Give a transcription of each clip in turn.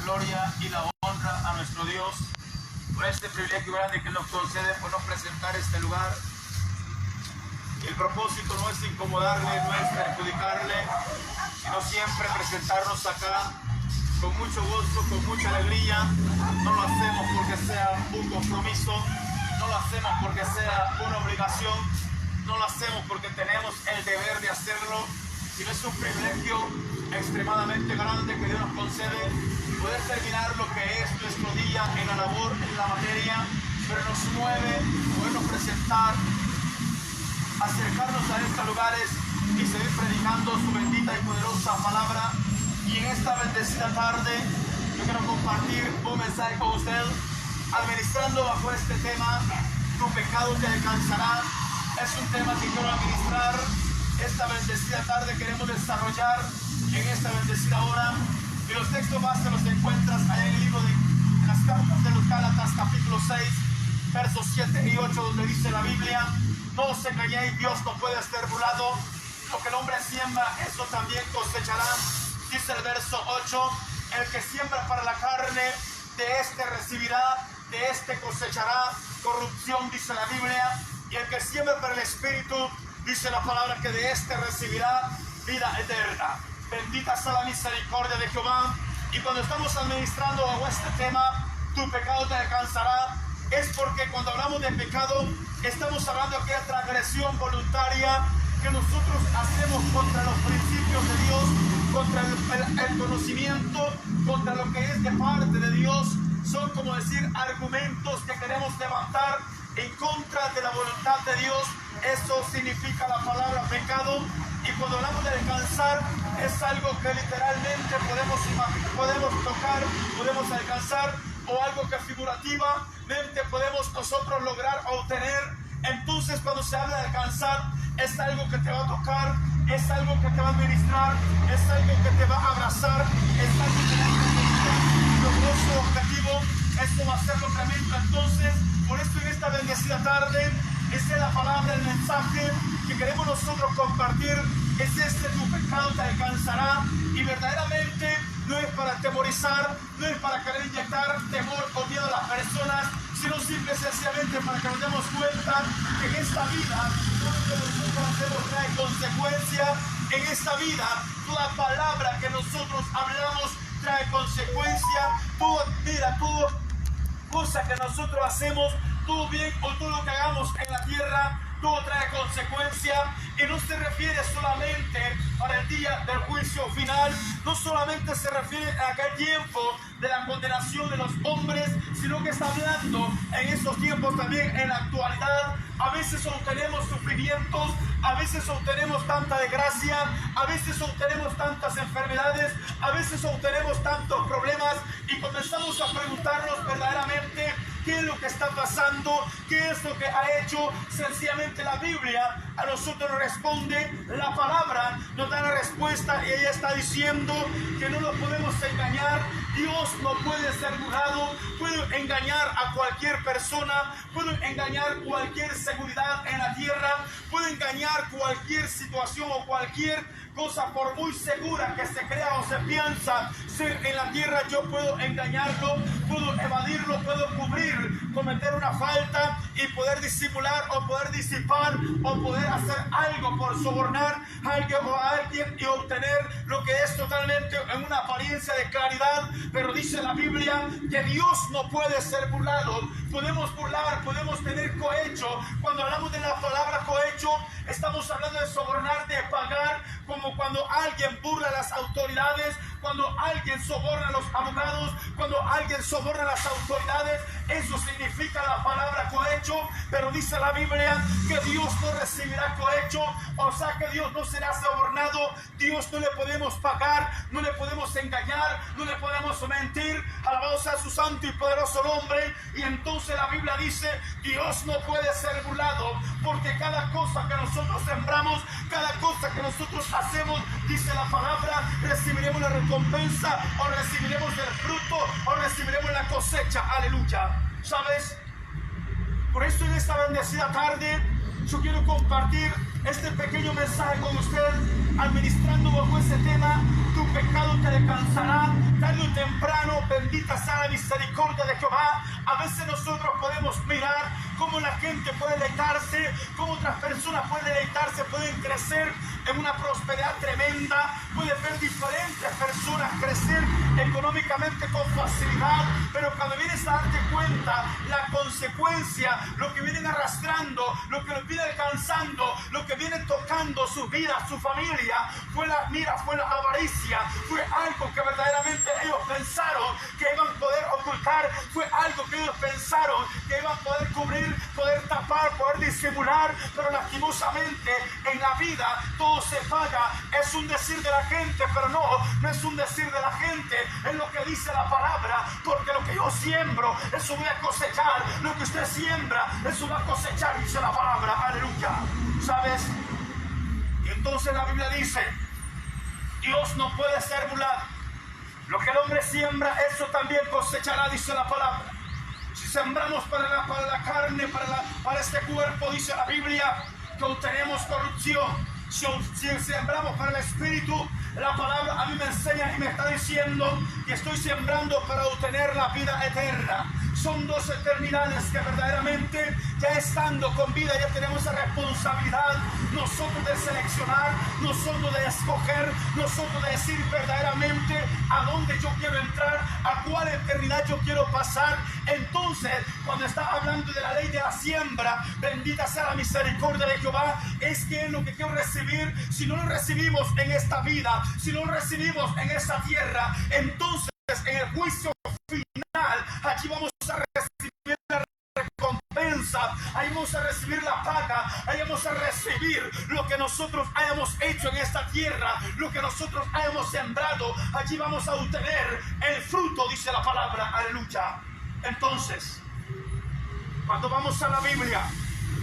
gloria y la honra a nuestro Dios por este privilegio grande que nos concede por no presentar este lugar. El propósito no es incomodarle, no es perjudicarle, sino siempre presentarnos acá con mucho gusto, con mucha alegría. No lo hacemos porque sea un compromiso, no lo hacemos porque sea una obligación, no lo hacemos porque tenemos el deber de hacerlo, sino es un privilegio extremadamente grande que Dios nos concede poder terminar lo que es nuestro día en la labor, en la materia, pero nos mueve podernos presentar, acercarnos a estos lugares y seguir predicando su bendita y poderosa palabra. Y en esta bendecida tarde yo quiero compartir un mensaje con usted, administrando bajo este tema: tu pecado te alcanzará. Es un tema que quiero administrar esta bendecida tarde, queremos desarrollar en esta bendecida hora. Y los textos base los encuentras allá en el libro de las cartas de los Gálatas, capítulo 6, versos 7 y 8, donde dice la Biblia: no os engañéis, Dios no puede ser burlado. Lo que el hombre siembra, eso también cosechará. Dice el verso 8: el que siembra para la carne, de este recibirá, de este cosechará corrupción, dice la Biblia. Y el que siembra para el Espíritu, dice la palabra, que de este recibirá vida eterna. Bendita sea la misericordia de Jehová. Y cuando estamos administrando bajo este tema, tu pecado te alcanzará, es porque cuando hablamos de pecado, estamos hablando de aquella transgresión voluntaria que nosotros hacemos contra los principios de Dios, contra el conocimiento, contra lo que es de parte de Dios. Son, como decir, argumentos que queremos levantar en contra de la voluntad de Dios. Eso significa la palabra pecado. Y cuando hablamos de alcanzar, es algo que literalmente podemos tocar, podemos alcanzar, o algo que figurativamente podemos nosotros lograr obtener. Entonces, cuando se habla de alcanzar, es algo que te va a tocar, es algo que te va a administrar, es algo que te va a abrazar, es algo que te va a lograr su objetivo. Eso va a ser lo tremendo. Entonces, por esto en esta bendecida tarde, esa es la palabra, el mensaje que queremos nosotros compartir. Es tu pecado te alcanzará. Y verdaderamente no es para atemorizar, no es para querer inyectar temor o miedo a las personas, sino simple y sencillamente para que nos demos cuenta que en esta vida todo lo que nosotros hacemos trae consecuencia. En esta vida toda palabra que nosotros hablamos trae consecuencia. Todo cosa que nosotros hacemos, todo bien o todo lo que hagamos en la tierra, todo trae consecuencia. Y no se refiere solamente para el día del juicio final, no solamente se refiere a aquel tiempo de la condenación de los hombres, sino que está hablando en esos tiempos también en la actualidad. A veces obtenemos sufrimientos, a veces obtenemos tanta desgracia, a veces obtenemos tantas enfermedades, a veces obtenemos tantos problemas, y comenzamos a preguntarnos verdaderamente qué es lo que está pasando, qué es lo que ha hecho. Sencillamente la Biblia a nosotros nos responde, la palabra nos da la respuesta, y ella está diciendo que no nos podemos engañar. Dios no puede ser burlado. Puede engañar a cualquier persona, puede engañar cualquier seguridad en la tierra, puede engañar cualquier situación o cualquier cosa, por muy segura que se crea o se piensa ser en la tierra. Yo puedo engañarlo, puedo evadirlo, puedo cubrir, cometer una falta y poder disimular o poder disipar o poder hacer algo por sobornar a alguien o a alguien y obtener lo que es totalmente en una apariencia de claridad. Pero dice la Biblia que Dios no puede ser burlado. Podemos burlar, podemos tener cohecho. Cuando hablamos de la palabra cohecho, estamos hablando de sobornar, de pagar, como cuando alguien burla a las autoridades, cuando alguien soborna a los abogados, cuando alguien soborna a las autoridades. Eso significa la palabra cohecho. Pero dice la Biblia que Dios no recibirá cohecho, o sea que Dios no será sobornado. Dios no le podemos pagar, no le podemos engañar, no le podemos mentir. Alabado sea su santo y poderoso nombre. Y entonces la Biblia dice: Dios no puede ser burlado, porque cada cosa que nosotros sembramos, cada cosa que nosotros hacemos, dice la palabra, recibiremos la recompensa, o recibiremos el fruto, o recibiremos la cosecha. Aleluya. ¿Sabes? Por eso en esta bendecida tarde yo quiero compartir este pequeño mensaje con usted, administrando bajo ese tema: tu pecado te alcanzará. Tarde o temprano Bendita sea la misericordia de Jehová. A veces nosotros podemos mirar cómo la gente puede deleitarse, cómo otras personas pueden deleitarse, pueden crecer en una prosperidad tremenda, pueden ver diferentes personas crecer económicamente con facilidad, pero cuando vienes a darte cuenta la consecuencia, lo que vienen arrastrando, lo que los viene alcanzando, lo que viene tocando su vida, su familia, fue la avaricia, fue algo que verdaderamente ellos pensaron que iban a poder ocultar, fue algo que ellos pensaron que iban a poder cubrir, poder tapar, poder disimular, pero lastimosamente en la vida todo se paga. Es un decir de la gente, pero no es un decir de la gente, es lo que dice la palabra, porque lo que yo siembro, eso voy a cosechar, lo que usted siembra, eso va a cosechar, dice la palabra, aleluya. ¿Sabes? Y entonces la Biblia dice, Dios no puede ser burlado. Lo que el hombre siembra, eso también cosechará, dice la palabra. Si sembramos para la carne, para este cuerpo, dice la Biblia, que obtenemos corrupción. Si sembramos para el espíritu, la palabra a mí me enseña y me está diciendo que estoy sembrando para obtener la vida eterna. Son dos eternidades que verdaderamente, ya estando con vida, ya tenemos la responsabilidad nosotros de seleccionar, nosotros de escoger, nosotros de decir verdaderamente a dónde yo quiero entrar, a cuál eternidad yo quiero pasar. Entonces, cuando está hablando de la ley de la siembra, bendita sea la misericordia de Jehová, es que es lo que quiero recibir. Si no lo recibimos en esta vida, si no lo recibimos en esta tierra, entonces en el juicio final, allí vamos a recibir la recompensa, ahí vamos a recibir la paga, ahí vamos a recibir lo que nosotros hayamos hecho en esta tierra, lo que nosotros hayamos sembrado, allí vamos a obtener el fruto, dice la palabra, aleluya. Entonces, cuando vamos a la Biblia,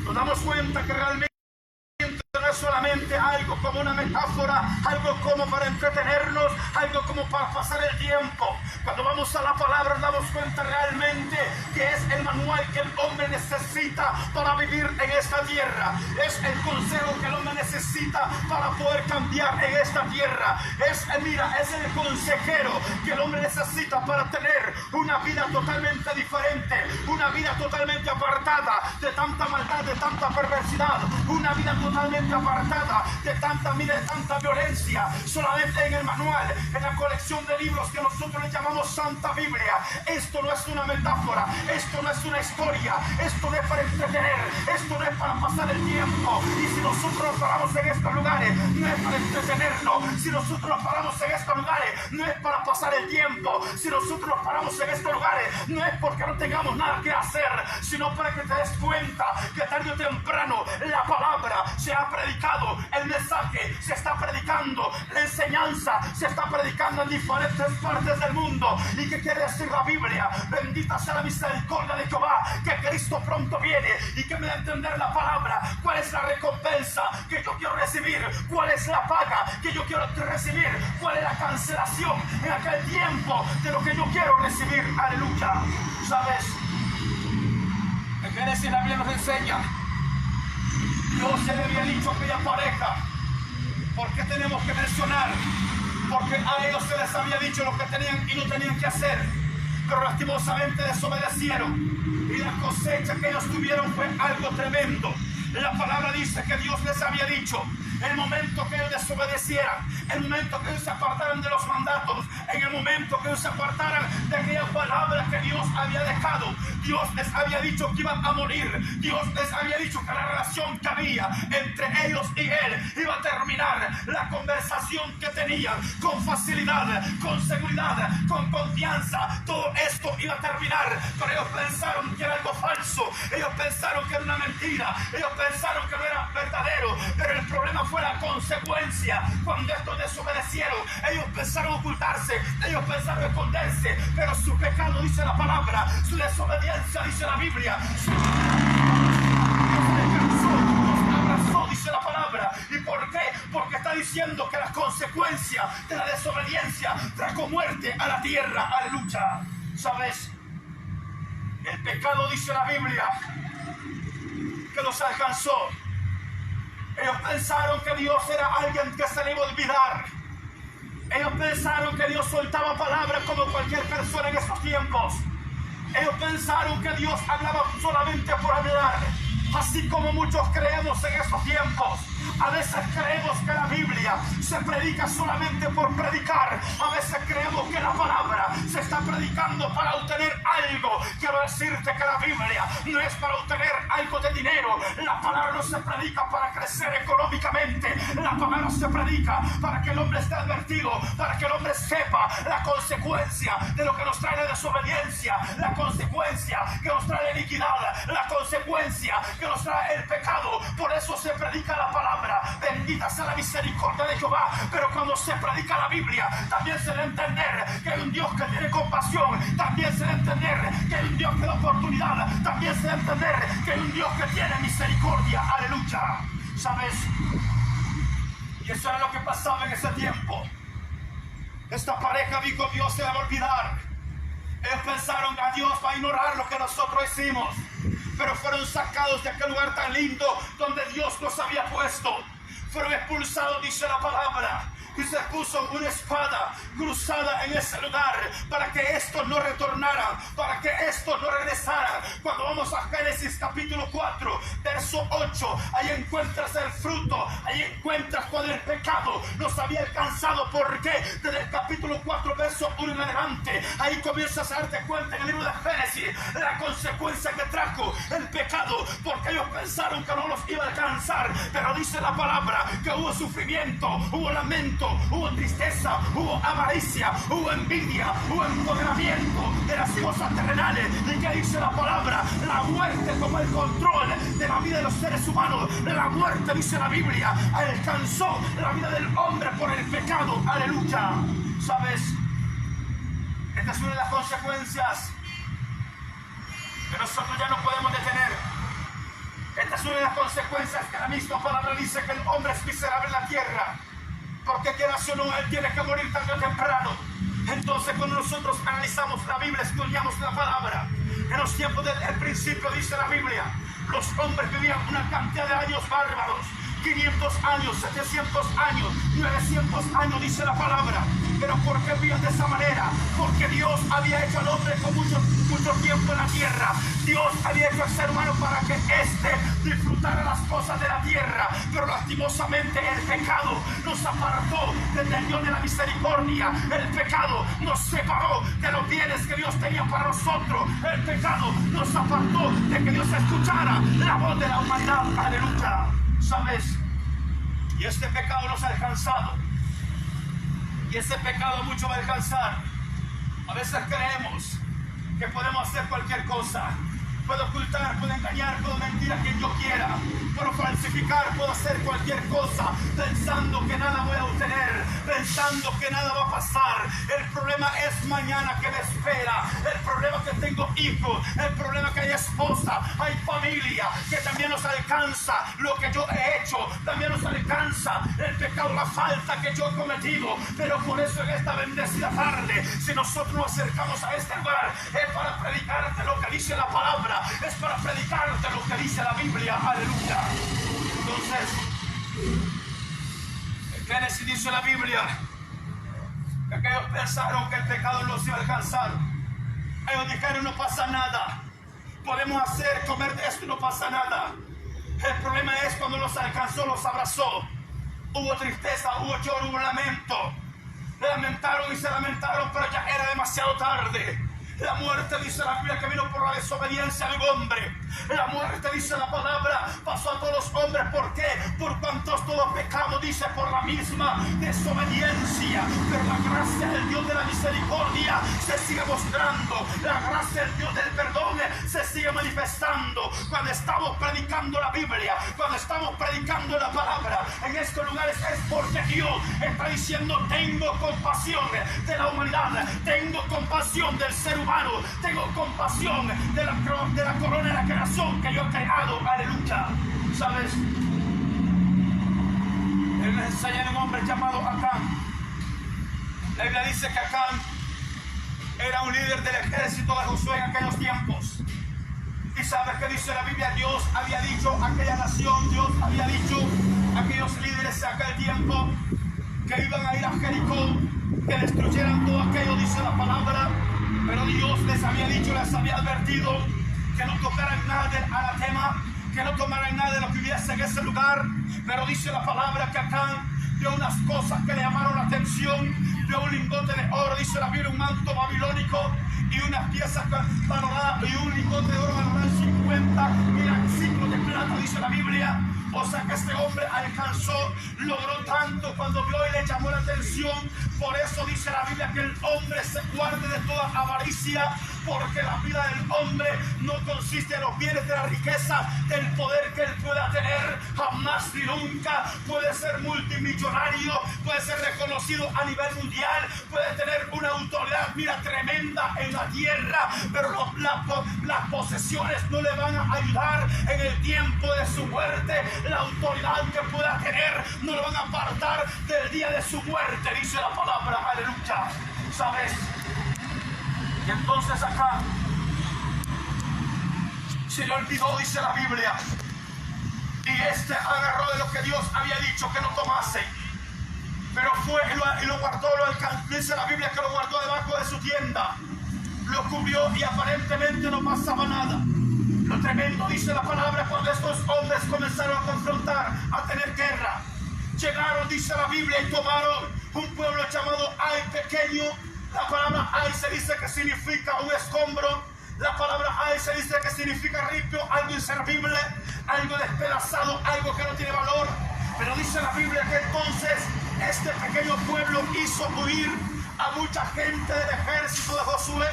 nos damos cuenta que realmente no es solamente algo como una metáfora, algo como para entretenernos, algo como para pasar el tiempo. Cuando vamos a la palabra nos damos cuenta realmente que es el manual que el hombre necesita para vivir en esta tierra. Es el consejo que el hombre necesita para poder cambiar en esta tierra. Es el consejero que el hombre necesita para tener una vida totalmente diferente, una vida totalmente apartada de tanta maldad, de tanta perversidad, una vida totalmente apartada de tanta violencia. Solamente en el manual, en la colección de libros que nosotros le llamamos Santa Biblia, esto no es una metáfora, esto no es una historia, esto no es para entretener, esto no es para pasar el tiempo. Y si nosotros nos paramos en estos lugares, no es para entretenernos. Si nosotros nos paramos en estos lugares, no es para pasar el tiempo. Si nosotros nos paramos en estos lugares, no es porque no tengamos nada que hacer, sino para que te des cuenta que tarde o temprano la palabra se ha predicado, el mensaje se está predicando, la enseñanza se está predicando en diferentes partes del mundo. ¿Y qué quiere decir la Biblia? Bendita sea la misericordia de Jehová, que Cristo pronto viene, y que me da a entender la palabra. ¿Cuál es la recompensa que yo quiero recibir? ¿Cuál es la paga que yo quiero recibir? ¿Cuál es la cancelación en aquel tiempo de lo que yo quiero recibir? Aleluya. ¿Sabes? En Génesis la Biblia nos enseña, Dios se le había dicho a aquella pareja. ¿Por qué tenemos que mencionar? Porque a ellos se les había dicho lo que tenían y no tenían que hacer, pero lastimosamente desobedecieron, y la cosecha que ellos tuvieron fue algo tremendo. La palabra dice que Dios les había dicho, el momento que ellos desobedecieran, el momento que ellos se apartaran de los mandatos, en el momento que ellos se apartaran de aquella palabra que Dios había dejado, Dios les había dicho que iban a morir. Dios les había dicho que la relación que había entre ellos y Él iba a terminar. La conversación que tenían con facilidad, con seguridad, con confianza, todo esto iba a terminar. Pero ellos pensaron que era algo falso, ellos pensaron que era una mentira, ellos pensaron que no era verdadero. Pero el problema fue la consecuencia. Cuando estos desobedecieron, ellos pensaron ocultarse, ellos pensaron esconderse, pero su pecado, dice la palabra, su desobediencia, dice la Biblia, nos abrazó, dice la palabra. ¿Y por qué? Porque está diciendo que la consecuencia de la desobediencia trajo muerte a la tierra. Aleluya. ¿Sabes? El pecado, dice la Biblia, que los alcanzó. Ellos pensaron que Dios era alguien que se le iba a olvidar. Ellos pensaron que Dios soltaba palabras como cualquier persona en estos tiempos. Ellos pensaron que Dios hablaba solamente por hablar, así como muchos creemos en estos tiempos. A veces creemos que la Biblia se predica solamente por predicar. A veces creemos que la palabra se está predicando para obtener algo. Quiero decirte que la Biblia no es para obtener algo de dinero. La palabra no se predica para crecer económicamente. La palabra se predica para que el hombre esté advertido, para que el hombre sepa la consecuencia de lo que nos trae la desobediencia, la consecuencia que nos trae la iniquidad, la consecuencia que nos trae el pecado. Por eso se predica la palabra. Bendita sea la misericordia de Jehová. Pero cuando se predica la Biblia, también se debe entender que hay un Dios que tiene compasión. También se debe entender que hay un Dios que da oportunidad. También se debe entender que hay un Dios que tiene misericordia. Aleluya. ¿Sabes? Y eso era lo que pasaba en ese tiempo. Esta pareja dijo: Dios se va a olvidar. Ellos pensaron que Dios va a ignorar lo que nosotros hicimos, pero fueron sacados de aquel lugar tan lindo donde Dios los había puesto. Fueron expulsados, dice la palabra, y se puso una espada cruzada en ese lugar para que estos no retornaran, para que estos no regresaran. Cuando vamos a Génesis capítulo 4, verso 8, ahí encuentras el fruto, ahí encuentras cuando el pecado nos había alcanzado. ¿Por qué? Desde el capítulo 4, verso 1 en adelante, ahí comienzas a darte cuenta en el libro de Génesis la consecuencia que trajo el pecado, porque ellos pensaron que no los iba a alcanzar. Pero dice la palabra que hubo sufrimiento, hubo lamento, hubo tristeza, hubo avaricia, hubo envidia, hubo empoderamiento de las cosas terrenales. ¿Y qué dice la palabra? La muerte tomó el control de la vida de los seres humanos. La muerte, dice la Biblia, alcanzó la vida del hombre por el pecado. Aleluya. ¿Sabes? Esta es una de las consecuencias que nosotros ya no podemos detener. Esta es una de las consecuencias que la misma palabra dice, que el hombre es miserable en la tierra, porque quieras o no, él tiene que morir tarde o temprano. Entonces, cuando nosotros analizamos la Biblia, estudiamos la palabra, en los tiempos del principio, dice la Biblia, los hombres vivían una cantidad de años bárbaros, 500 años, 700 años, 900 años, dice la palabra. Pero ¿por qué vivían de esa manera? Porque Dios había hecho al hombre con mucho tiempo en la tierra. Dios había hecho al ser humano para que éste disfrutara las cosas de la tierra. Pero lastimosamente el pecado nos apartó del Dios de la misericordia. El pecado nos separó de los bienes que Dios tenía para nosotros. El pecado nos apartó de que Dios escuchara la voz de la humanidad. Aleluya. ¿Sabes? Y este pecado nos ha alcanzado. Y ese pecado mucho va a alcanzar. A veces creemos que podemos hacer cualquier cosa. Puedo ocultar, puedo engañar, puedo mentir a quien yo quiera. Puedo falsificar, puedo hacer cualquier cosa pensando que nada voy a obtener, pensando que nada va a pasar. El problema es mañana que me espera. El problema es que tengo hijos. El problema es que hay esposa, hay familia, que también nos alcanza lo que yo he hecho. También nos alcanza el pecado, la falta que yo he cometido. Pero por eso en esta bendecida tarde, si nosotros nos acercamos a este lugar, es para predicarte lo que dice la palabra. Es para predicarte lo que dice la Biblia. Aleluya. Entonces, en Génesis dice la Biblia que aquellos pensaron que el pecado no los iba a alcanzar. Ellos dijeron: no pasa nada, podemos hacer, comer de esto, no pasa nada. El problema es cuando los alcanzó, los abrazó. Hubo tristeza, hubo lloro, hubo lamento. Lamentaron y se lamentaron, pero ya era demasiado tarde. La muerte, dice la Biblia, que vino por la desobediencia del hombre. La muerte, dice la palabra, pasó a todos los hombres. ¿Por qué? Por cuantos todos pecamos, dice, por la misma desobediencia. Pero la gracia del Dios de la misericordia se sigue mostrando. La gracia del Dios del perdón se sigue manifestando. Cuando estamos predicando la Biblia, cuando estamos predicando la palabra en estos lugares, es porque Dios está diciendo: tengo compasión de la humanidad, tengo compasión del ser humano, tengo compasión de la corona de la creación que yo he creado. Aleluya. ¿Sabes? Él me enseña de un hombre llamado Acán. La Biblia dice que Acán era un líder del ejército de Josué en aquellos tiempos. Y sabes que dice la Biblia: Dios había dicho a aquella nación, Dios había dicho a aquellos líderes en aquel tiempo que iban a ir a Jericó, que destruyeran todo aquello, dice la palabra. Pero Dios les les había advertido que no tocaran nada del anatema, que no tomaran nada de lo que hubiese en ese lugar. Pero dice la palabra que Acán vio unas cosas que le llamaron la atención. Vio un lingote de oro, dice la Biblia, un manto babilónico y unas piezas valoradas, y un lingote de oro valorado en 50 ciclos de plata, dice la Biblia. O sea que este hombre alcanzó, logró tanto cuando vio y le llamó la atención. Por eso dice la Biblia que el hombre se guarde de toda avaricia, porque la vida del hombre no consiste en los bienes, de la riqueza, del poder que él pueda tener. Jamás ni nunca puede ser multimillonario, puede ser reconocido a nivel mundial, puede tener una autoridad, mira, tremenda en la tierra, pero las posesiones no le van a ayudar en el tiempo de su muerte. La autoridad que pueda tener no lo van a apartar del día de su muerte, dice la palabra, aleluya. ¿Sabes? Y entonces acá se le olvidó, dice la Biblia, y agarró de lo que Dios había dicho que no tomase, pero fue y lo guardó, dice la Biblia que lo guardó debajo de su tienda, lo cubrió y aparentemente no pasaba nada. Lo tremendo, dice la palabra, cuando estos hombres comenzaron a confrontar, a tener guerra, llegaron, dice la Biblia, y tomaron un pueblo llamado Ai pequeño. La palabra Ai se dice que significa un escombro. La palabra Ai se dice que significa ripio, algo inservible, algo despedazado, algo que no tiene valor. Pero dice la Biblia que entonces este pequeño pueblo hizo huir a mucha gente del ejército de Josué,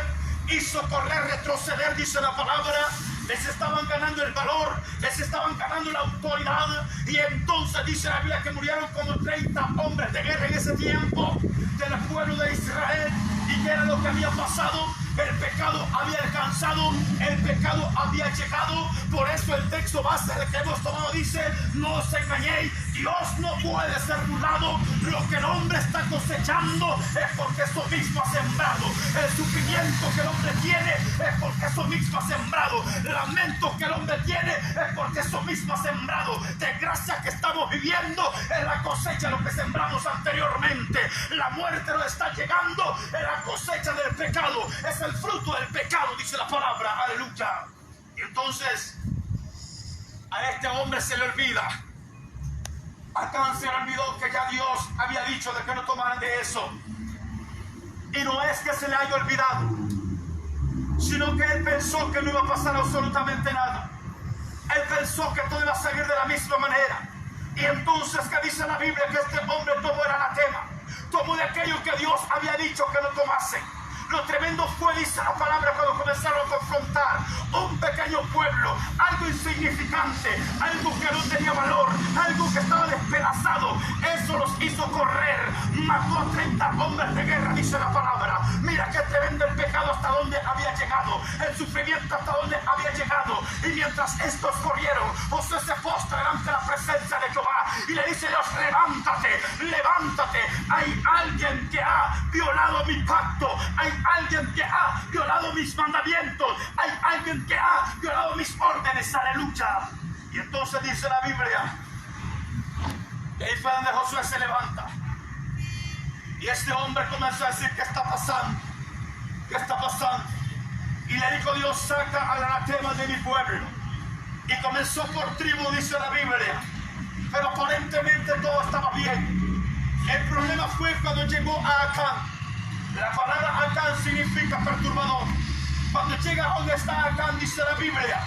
hizo correr, retroceder, dice la palabra. Les estaban ganando el valor, les estaban ganando la autoridad, y entonces dice la Biblia que murieron como 30 hombres de guerra en ese tiempo del pueblo de Israel. ¿Y qué era lo que había pasado? El pecado había alcanzado, el pecado había llegado. Por eso el texto base del que hemos tomado dice: no os engañéis, Dios no puede ser burlado. Lo que el hombre está cosechando es porque eso mismo ha sembrado. El sufrimiento que el hombre tiene es porque eso mismo ha sembrado. El lamento que el hombre tiene es porque eso mismo ha sembrado. Desgracia que estamos viviendo es la cosecha de lo que sembramos anteriormente. La muerte nos está llegando, es la cosecha del pecado, es el fruto del pecado, dice la palabra, aleluya. Y entonces a este hombre se le olvida, acá se le olvidó que ya Dios había dicho de que no tomaran de eso. Y no es que se le haya olvidado, sino que él pensó que no iba a pasar absolutamente nada. Él pensó que todo iba a seguir de la misma manera. Y entonces, ¿qué dice la Biblia? Que este hombre tomó el anatema, tomó de aquello que Dios había dicho que no tomase. Lo tremendo fue, dice la palabra, cuando comenzaron a confrontar un pequeño pueblo, algo insignificante, algo que no tenía valor, algo que estaba despedazado. Eso los hizo correr, mató a 30 hombres de guerra, dice la palabra. Mira qué tremendo el pecado, hasta donde había llegado, el sufrimiento hasta donde había llegado. Y mientras estos corrieron, Josué se postra delante de la presencia de Jehová y le dice: Dios, levántate, levántate. Hay alguien que ha violado mi pacto, hay alguien que ha violado mis mandamientos, hay alguien que ha violado mis órdenes, aleluya. Y entonces dice la Biblia que ahí fue donde Josué se levanta, y este hombre comenzó a decir: ¿qué está pasando? ¿Qué está pasando? Y le dijo Dios: saca al anatema de mi pueblo. Y comenzó por tribu, dice la Biblia, pero aparentemente todo estaba bien. El problema fue cuando llegó a Acán. La palabra Acán significa perturbador. Cuando llega a donde está Acán, dice la Biblia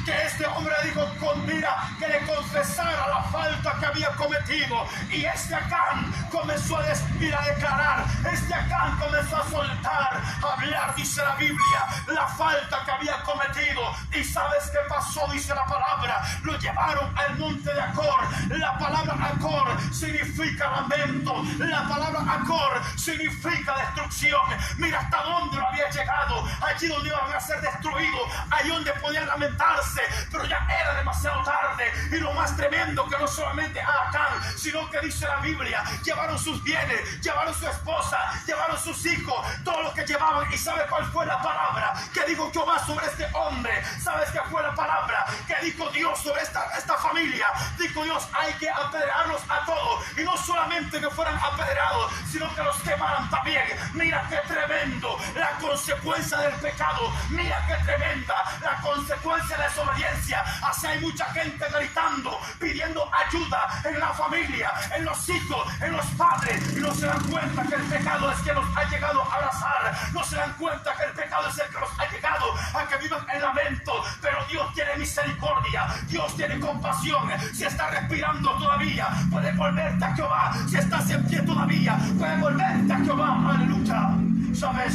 que este hombre dijo: mira, que le confesara la falta que había cometido. Y este Acán comenzó a declarar, este Acán comenzó a soltar, a hablar, dice la Biblia, la falta que había cometido. Y ¿sabes qué pasó? Dice la palabra, lo llevaron al monte de Acor. La palabra Acor significa lamento, la palabra Acor significa destrucción. Mira hasta dónde lo había llegado, allí donde iban a ser destruidos, allí donde podían lamentarse, pero ya era demasiado tarde. Y lo más tremendo, que no solamente a Acán, sino que dice la Biblia, llevaron sus bienes, llevaron su esposa, llevaron sus hijos, todo lo que llevaban. ¿Y sabe cuál fue la palabra que dijo Jehová sobre este hombre? ¿Sabes qué fue la palabra que dijo Dios sobre esta familia? familia. Dijo Dios, hay que apedrearlos a todos. Y no solamente que fueran apedreados, sino que los quemaran también. Mira qué tremendo la consecuencia del pecado. Mira qué tremenda la consecuencia de la desobediencia. Así hay mucha gente gritando, pidiendo ayuda en la familia, en los hijos, en los padres, y no se dan cuenta que el pecado es que nos ha llegado a abrazar. No se dan cuenta que el pecado es el que nos ha llegado a que vivan en lamento. Pero Dios tiene misericordia, Dios tiene compasión. Si estás respirando todavía, puedes volverte a Jehová. Si estás en pie todavía, puedes volverte a Jehová. Aleluya. ¿Sabes?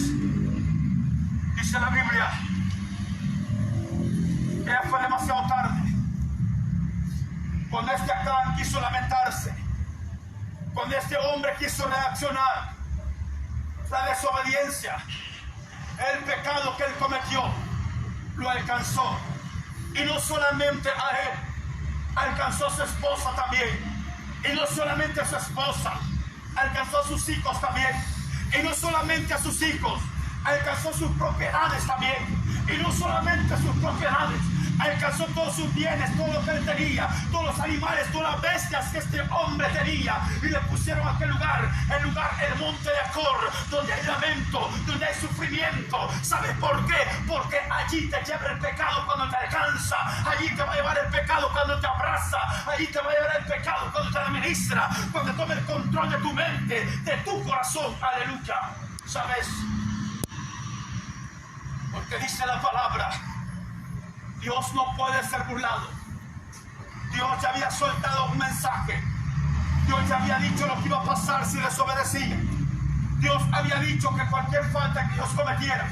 Dice la Biblia que ya fue demasiado tarde cuando este Acán quiso lamentarse, cuando este hombre quiso reaccionar. La desobediencia, el pecado que él cometió, lo alcanzó. Y no solamente a él, alcanzó a su esposa también. Y no solamente a su esposa, alcanzó a sus hijos también. Y no solamente a sus hijos, alcanzó sus propiedades también. Y no solamente sus propiedades, alcanzó todos sus bienes, todo lo que él tenía, todos los animales, todas las bestias que este hombre tenía, y le pusieron a aquel lugar, el monte de Acor, donde hay lamento, donde hay sufrimiento. ¿Sabes por qué? Porque allí te lleva el pecado cuando te alcanza, allí te va a llevar el pecado cuando te abraza, allí te va a llevar el pecado cuando te administra, cuando toma el control de tu mente, de tu corazón. Aleluya. ¿Sabes? Porque dice la palabra, Dios no puede ser burlado. Dios ya había soltado un mensaje. Dios ya había dicho lo que iba a pasar si desobedecía. Dios había dicho que cualquier falta que ellos cometieran,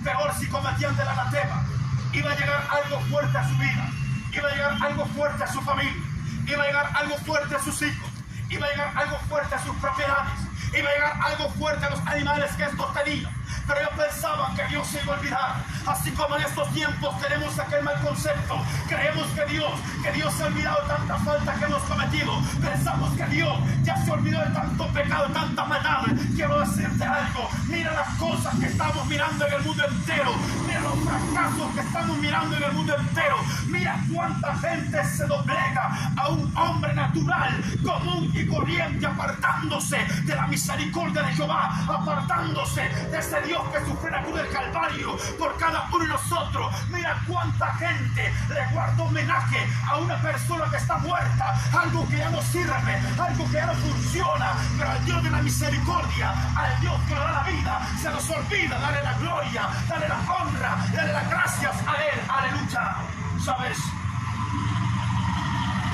peor si cometían del anatema, iba a llegar algo fuerte a su vida, iba a llegar algo fuerte a su familia, iba a llegar algo fuerte a sus hijos, iba a llegar algo fuerte a sus propiedades, iba a llegar algo fuerte a los animales que estos tenían. Pero yo pensaba que Dios se iba a olvidar. Así como en estos tiempos tenemos aquel mal concepto. Creemos que Dios se ha olvidado de tanta falta que hemos cometido. Pensamos que Dios ya se olvidó de tanto pecado, de tanta maldad. Quiero decirte algo. Mira las cosas que estamos mirando en el mundo entero. Mira los fracasos que estamos mirando en el mundo entero. Mira cuánta gente se doblega a un hombre natural, común y corriente, apartándose de la misericordia de Jehová, apartándose de ese Dios que sufrió en la cruz del Calvario por cada uno de nosotros. Mira cuánta gente le guarda homenaje a una persona que está muerta, algo que ya no sirve, algo que ya no funciona. Pero al Dios de la misericordia, al Dios que le da la vida, se nos olvida darle la gloria, darle la honra, darle las gracias a Él. Aleluya. ¿Sabes?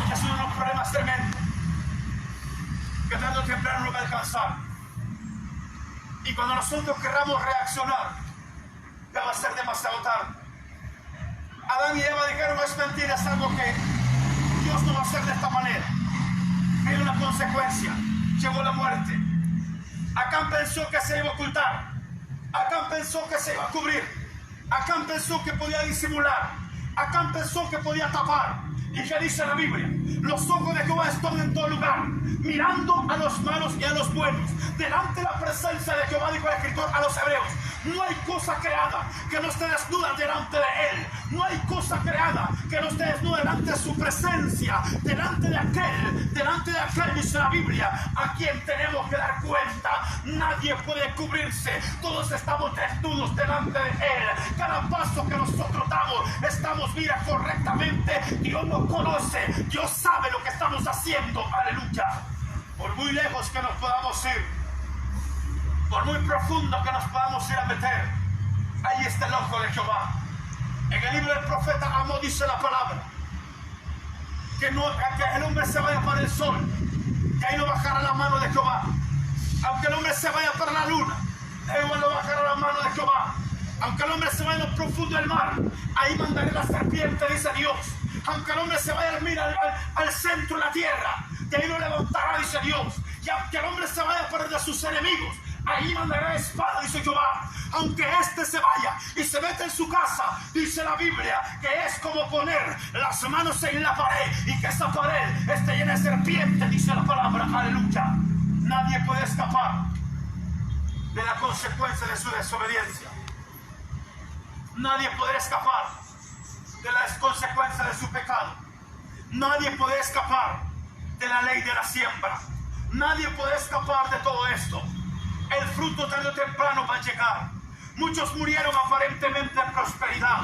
Este es uno de los problemas tremendos que tarde o temprano nos va a alcanzar. Y cuando nosotros querramos reaccionar, ya va a ser demasiado tarde. Adán y Eva dijeron, no es mentira, es algo que Dios no va a hacer de esta manera. Hay una consecuencia, llegó la muerte. Acán pensó que se iba a ocultar. Acán pensó que se iba a cubrir. Acán pensó que podía disimular. Acán pensó que podía tapar. ¿Y qué dice la Biblia? Los ojos de Jehová están en todo lugar, mirando a los malos y a los buenos. Delante de la presencia de Jehová, dijo el escritor a los hebreos, no hay cosa creada que no esté desnuda delante de Él. No hay cosa creada que no esté desnuda delante de su presencia. Delante de aquel, dice la Biblia, a quien tenemos que dar cuenta. Nadie puede cubrirse. Todos estamos desnudos delante de Él. Cada paso que nosotros damos, estamos, mira, correctamente. Dios nos conoce. Dios sabe lo que estamos haciendo. Aleluya. Por muy lejos que nos podamos ir, por muy profundo que nos podamos ir a meter, ahí está el ojo de Jehová. En el libro del profeta Amós dice la palabra que el hombre se vaya para el sol, que ahí no bajará la mano de Jehová. Aunque el hombre se vaya para la luna, ahí no bajará la mano de Jehová. Aunque el hombre se vaya en lo profundo del mar, ahí mandaré la serpiente, dice Dios. Aunque el hombre se vaya al centro de la tierra, de ahí lo levantará, dice Dios. Y aunque el hombre se vaya para de sus enemigos, ahí mandará espada, dice Jehová. Aunque éste se vaya y se mete en su casa, dice la Biblia, que es como poner las manos en la pared y que esa pared esté llena de serpientes, dice la palabra. Aleluya. Nadie puede escapar de la consecuencia de su desobediencia. Nadie podrá escapar de las consecuencias de su pecado. Nadie puede escapar de la ley de la siembra. Nadie puede escapar de todo esto. El fruto tarde o temprano va a llegar. Muchos murieron aparentemente en prosperidad.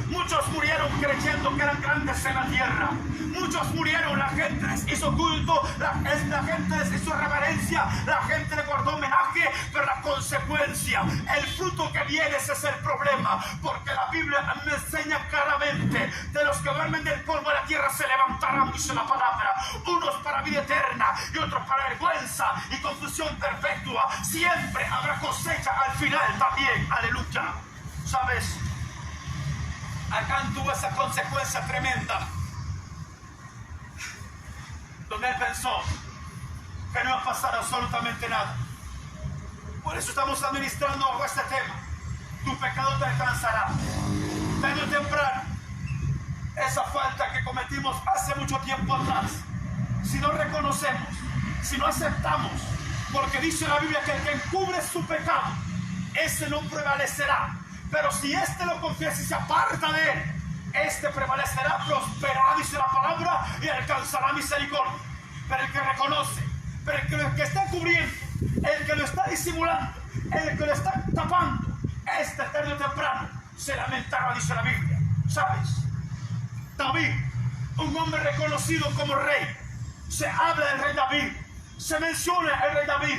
Muchos murieron creyendo que eran grandes en la tierra. Muchos murieron, la gente les hizo culto, la gente les hizo reverencia, la gente le guardó homenaje, pero la consecuencia, el fruto que viene, ese es el problema, porque la Biblia me enseña claramente: de los que duermen del polvo de la tierra se levantarán, dice la palabra, unos para vida eterna y otros para vergüenza y confusión perpetua. Siempre habrá cosecha al final también, aleluya. ¿Sabes? Acán tuvo esa consecuencia tremenda, donde él pensó que no iba a pasar absolutamente nada. Por eso estamos administrando bajo este tema. Tu pecado te alcanzará tarde o temprano. Esa falta que cometimos hace mucho tiempo atrás, si no reconocemos, si no aceptamos, porque dice la Biblia que el que encubre su pecado, ese no prevalecerá. Pero si este lo confiesa y se aparta de él, este prevalecerá, prosperará, dice la palabra, y alcanzará misericordia. Pero el que reconoce, pero el que está cubriendo, el que lo está disimulando, el que lo está tapando, este tarde o temprano se lamentará, dice la Biblia. ¿Sabes? David, un hombre reconocido como rey, se habla del rey David, se menciona el rey David,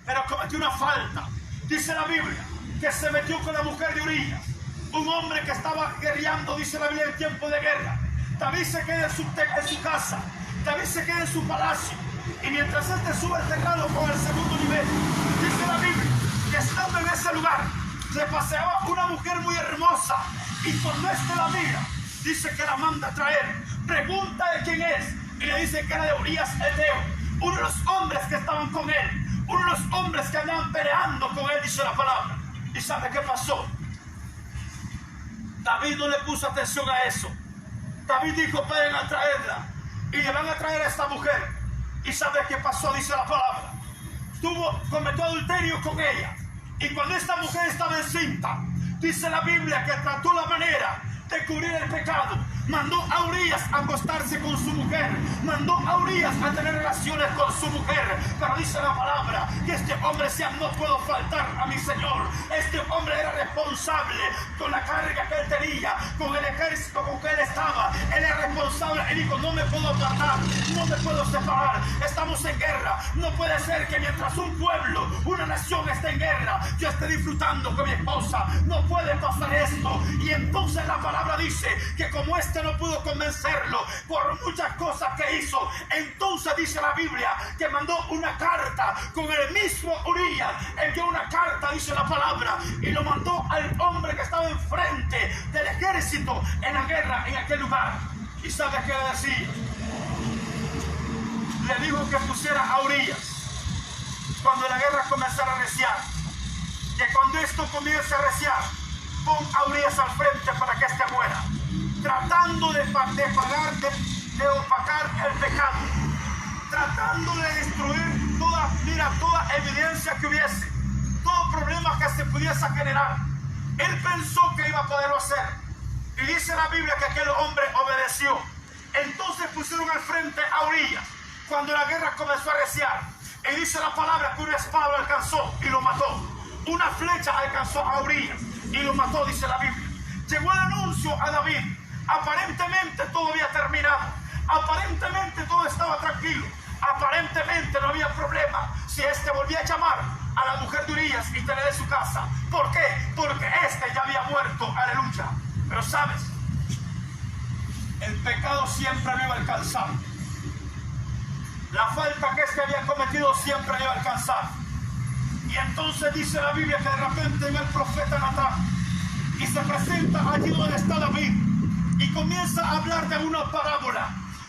pero cometió una falta. Dice la Biblia que se metió con la mujer de Urías, un hombre que estaba guerreando, dice la Biblia, en tiempo de guerra. David se queda en su casa, David se queda en su palacio, y mientras este sube el tejado con el segundo nivel, dice la Biblia que estando en ese lugar se paseaba una mujer muy hermosa, y cuando este la mira, dice que la manda a traer, pregunta de quién es, y le dice que era de Urías Eteo, uno de los hombres que estaban con él, uno de los hombres que andaban peleando con él, dice la palabra. ¿Y sabe qué pasó? David no le puso atención a eso. David dijo: vayan a traerla, y le van a traer a esta mujer. ¿Y sabe qué pasó? Dice la palabra, cometió adulterio con ella, y cuando esta mujer estaba encinta, dice la Biblia que trató la manera de cubrir el pecado. Mandó a Urías a acostarse con su mujer, mandó a Urías a tener relaciones con su mujer. Pero dice la palabra que este hombre decía: no puedo faltar a mi Señor. Este hombre era responsable con la carga que él tenía, con el ejército con que él estaba. Él era responsable. Él dijo: no me puedo apartar, no me puedo separar, estamos en guerra. No puede ser que mientras un pueblo, una nación esté en guerra, yo esté disfrutando con mi esposa. No puede pasar esto. Y entonces la palabra dice que como este no pudo convencerlo por muchas cosas que hizo, entonces dice la Biblia que mandó una carta con el mismo Urías. Envió una carta, dice la palabra, y lo mandó al hombre que estaba enfrente del ejército en la guerra en aquel lugar. ¿Y sabe qué le decía? Le dijo que pusiera a Urías cuando la guerra comenzara a reciar, que cuando esto comience a reciar, pon a Urías al frente para que este muera, tratando de opacar el pecado, tratando de destruir toda evidencia que hubiese, todo problema que se pudiese generar. Él pensó que iba a poderlo hacer, y dice la Biblia que aquel hombre obedeció. Entonces pusieron al frente a Urías cuando la guerra comenzó a reciar, y dice la palabra que una espada lo alcanzó y lo mató. Una flecha alcanzó a Urías y lo mató, dice la Biblia. Llegó el anuncio a David. Aparentemente todo había terminado, aparentemente todo estaba tranquilo, aparentemente no había problema si este volvía a llamar a la mujer de Urías y tener de su casa. ¿Por qué? Porque este ya había muerto, aleluya. Pero sabes, el pecado siempre me iba a alcanzar. La falta que este había cometido siempre me iba a alcanzar. Y entonces dice la Biblia que de repente viene el profeta Natán y se presenta allí donde está David, y comienza a hablar de una parábola,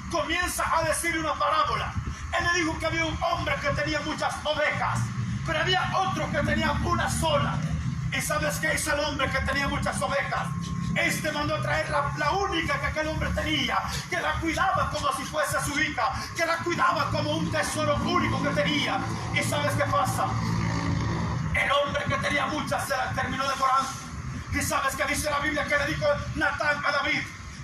comienza a decir una parábola. Él le dijo que había un hombre que tenía muchas ovejas, pero había otro que tenía una sola. ¿Y sabes qué hizo el hombre que tenía muchas ovejas? Este mandó a traer la única que aquel hombre tenía, que la cuidaba como si fuese su hija, que la cuidaba como un tesoro único que tenía. ¿Y sabes qué pasa? El hombre que tenía muchas se las terminó devorando. ¿Y sabes qué dice la Biblia? Que le dijo Natán a David,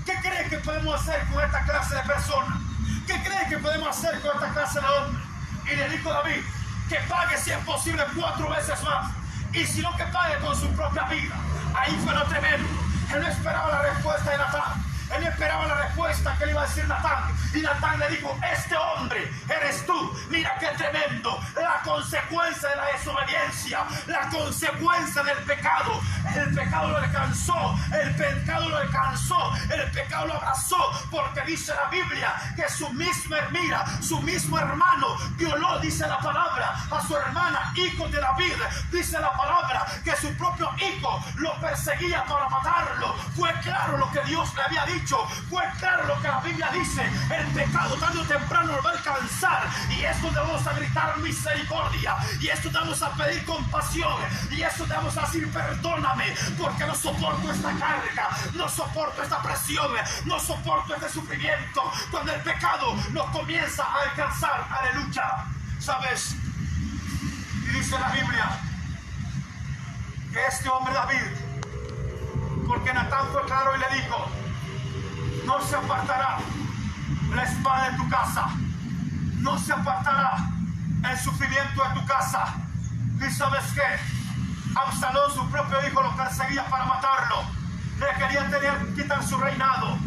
¿Qué cree que podemos hacer con esta clase de personas? ¿Qué cree que podemos hacer con esta clase de hombres? Y le dijo David que pague si es posible 4 veces más. Y si no, que pague con su propia vida. Ahí fue lo tremendo. Él no esperaba la respuesta de Natán. Él no esperaba la respuesta que le iba a decir Natán. Y Natán le dijo, este hombre eres tú. Mira qué tremendo. La consecuencia de la desobediencia. La consecuencia del pecado. El pecado lo alcanzó. El pecado lo alcanzó. El pecado lo abrazó. Porque dice la Biblia que su mismo hermano violó, dice la palabra, a su hermana, hijo de David. Dice la palabra que su propio hijo lo perseguía para matarlo. Fue claro lo que Dios le había dicho. Fue claro lo que la Biblia dice. El pecado tarde o temprano lo va a alcanzar. Y esto te vamos a gritar misericordia. Y esto te vamos a pedir compasión. Y esto te vamos a decir perdóname. Porque no soporto esta carga. No soporto esta presión. No soporto este sufrimiento. Cuando el pecado nos comienza a alcanzar. Aleluya. ¿Sabes? Y dice la Biblia que este hombre David, porque Natán fue claro y le dijo, no se apartará la espada de tu casa, no se apartará el sufrimiento de tu casa. Y sabes qué, Absalón, su propio hijo, lo perseguía para matarlo, le quería quitar su reinado.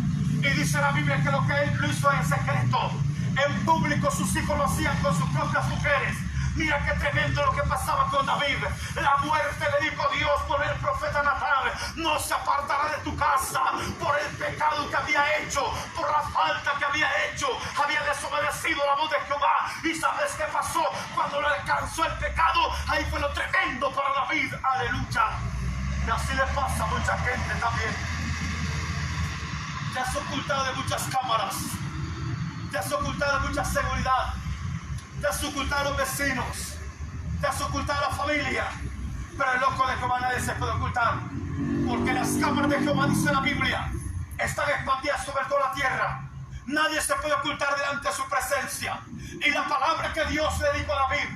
Y dice la Biblia que lo que él lo hizo en secreto, en público sus hijos lo hacían con sus propias mujeres. Mira qué tremendo lo que pasaba con David. La muerte, le dijo Dios por el profeta Natán, no se apartará de tu casa por el pecado que había hecho, por la falta que había hecho. Había desobedecido la voz de Jehová. ¿Y sabes qué pasó? Cuando le alcanzó el pecado, ahí fue lo tremendo para David. Aleluya. Y así le pasa a mucha gente también. Te has ocultado de muchas cámaras, te has ocultado de mucha seguridad, te has ocultado a los vecinos, te has ocultado a la familia, pero el ojo de Jehová nadie se puede ocultar, porque las cámaras de Jehová, dice la Biblia, están expandidas sobre toda la tierra. Nadie se puede ocultar delante de su presencia. Y la palabra que Dios le dijo a David,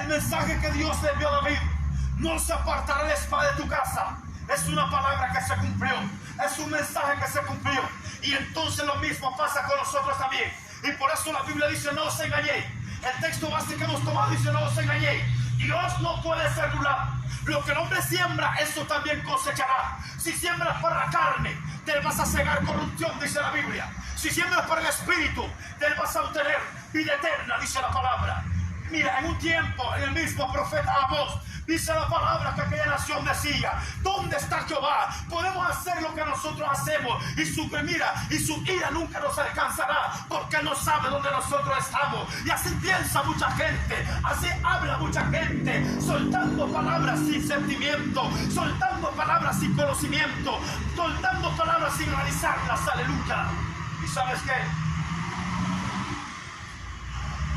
el mensaje que Dios le envió a David, no se apartará la espada de tu casa, es una palabra que se cumplió, es un mensaje que se cumplió. Y entonces lo mismo pasa con nosotros también. Y por eso la Biblia dice, no os engañéis. El texto básico que hemos tomado dice, no os engañéis. Dios no puede ser burlado. Lo que el hombre siembra, eso también cosechará. Si siembras para la carne, te vas a cegar corrupción, dice la Biblia. Si siembras para el espíritu, te vas a obtener vida eterna, dice la palabra. Mira, en un tiempo, en el mismo profeta Amós, dice la palabra que aquella nación decía, ¿dónde está Jehová? Podemos hacer lo que nosotros hacemos y su ira nunca nos alcanzará, porque Él no sabe dónde nosotros estamos. Y así piensa mucha gente, así habla mucha gente, soltando palabras sin sentimiento, soltando palabras sin conocimiento, soltando palabras sin analizarlas. Aleluya. ¿Y sabes qué?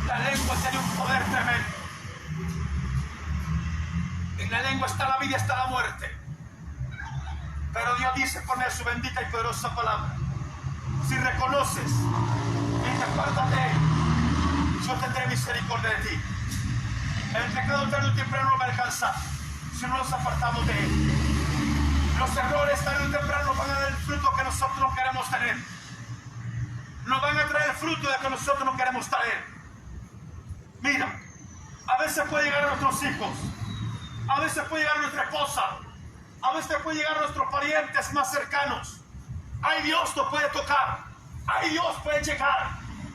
La lengua tiene un poder tremendo. En la lengua está la vida y está la muerte. Pero Dios dice, poner su bendita y poderosa palabra. Si reconoces y te apartas de Él, yo tendré misericordia de ti. El pecado tarde o temprano no va a alcanzar si no nos apartamos de Él. Los errores tarde o temprano van a dar el fruto que nosotros no queremos tener. Nos van a traer el fruto de que nosotros no queremos traer. Mira, a veces puede llegar a nuestros hijos, a veces puede llegar a nuestra esposa, a veces puede llegar a nuestros parientes más cercanos. Ay, Dios nos puede tocar, ay, Dios puede llegar.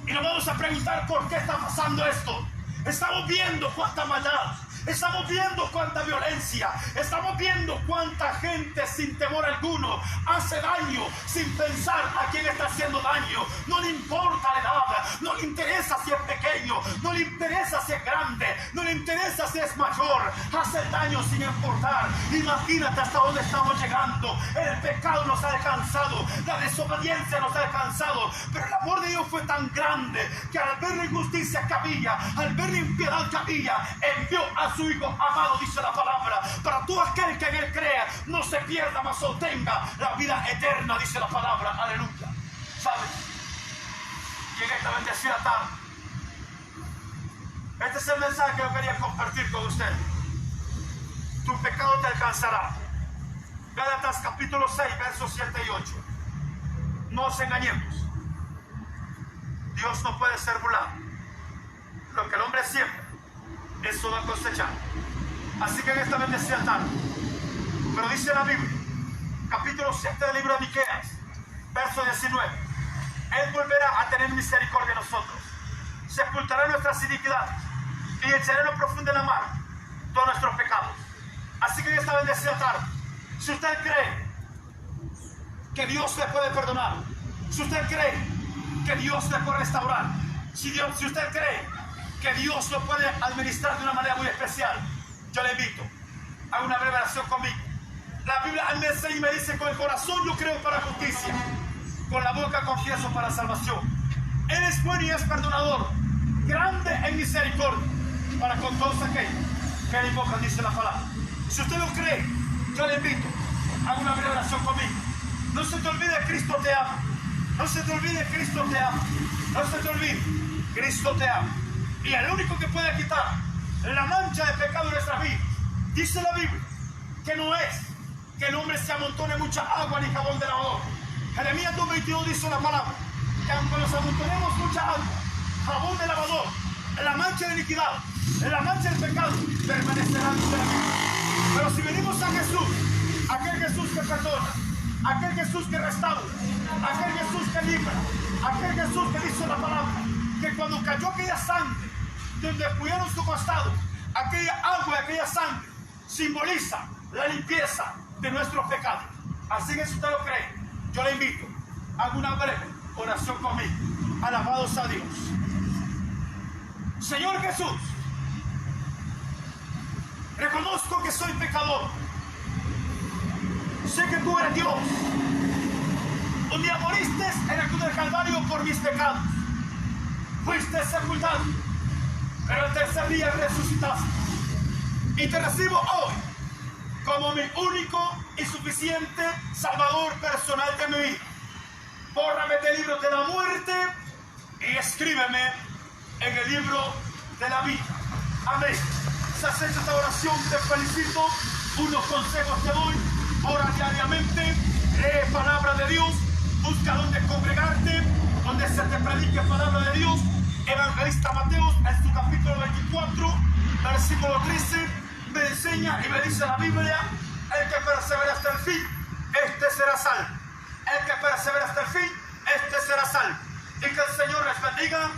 Y nos vamos a preguntar por qué está pasando esto. Estamos viendo cuánta maldad, estamos viendo cuánta violencia, estamos viendo cuánta gente sin temor alguno hace daño sin pensar a quién está haciendo daño. No le importa la edad, no le interesa si es pequeño, no le interesa si es grande, no le interesa si es mayor, hace daño sin importar. Imagínate hasta dónde estamos llegando. El pecado nos ha alcanzado, la desobediencia nos ha alcanzado, pero el amor de Dios fue tan grande que al ver la injusticia que había, al ver la impiedad que había, envió a su Hijo amado, dice la palabra, para todo aquel que en Él crea no se pierda, mas obtenga la vida eterna, dice la palabra. Aleluya. ¿Sabes? Y en esta bendecida tarde, este es el mensaje que yo quería compartir con usted. Tu pecado te alcanzará. Gálatas capítulo 6, versos 7 y 8. No nos engañemos. Dios no puede ser burlado. Lo que el hombre siembra, eso va a cosechar. Así que en esta bendecida tarde, pero dice la Biblia, capítulo 7 del libro de Miqueas, verso 19, Él volverá a tener misericordia de nosotros, sepultará nuestras iniquidades y echará en lo profundo de la mar todos nuestros pecados. Así que en esta bendecida tarde, si usted cree que Dios le puede perdonar, si usted cree que Dios le puede restaurar, si usted cree que Dios lo puede administrar de una manera muy especial, yo le invito a una breve oración conmigo. La Biblia me enseña y me dice: con el corazón yo creo para justicia, con la boca confieso para salvación. Él es bueno y es perdonador, grande en misericordia para con todos aquellos que le invocan, dice la palabra. Si usted lo cree, yo le invito a una breve oración conmigo. No se te olvide, Cristo te ama. No se te olvide, Cristo te ama. No se te olvide, Cristo te ama. Y el único que puede quitar la mancha de pecado de nuestra vida, dice la Biblia, que no es que el hombre se amontone mucha agua ni jabón de lavador. Jeremías 2:22 dice la palabra, que aunque nos amontonemos mucha agua, jabón de lavador, en la mancha de iniquidad, en la mancha del pecado, permanecerá en la vida. Pero si venimos a Jesús, aquel Jesús que perdona, aquel Jesús que restaura, aquel Jesús que libra, aquel Jesús que dice la palabra, que cuando cayó aquella sangre, donde pusieron su costado, aquella agua y aquella sangre simboliza la limpieza de nuestros pecados. Así que si usted lo cree, yo le invito a una breve oración conmigo. Alabados a Dios. Señor Jesús, reconozco que soy pecador. Sé que tú eres Dios. Un día moriste en la cruz del Calvario por mis pecados. Fuiste sepultado, pero el tercer día resucitaste. Y te recibo hoy como mi único y suficiente Salvador personal de mi vida. Bórrame del libro de la muerte y escríbeme en el libro de la vida. Amén. Si has hecho esta oración, te felicito. Unos consejos te doy. Ora diariamente, lee palabra de Dios, busca donde congregarte, donde se te predique palabra de Dios. Evangelista Mateo, en su capítulo 24, versículo 13, me enseña y me dice la Biblia: el que persevera hasta el fin, este será salvo. El que persevera hasta el fin, este será salvo. Y que el Señor les bendiga.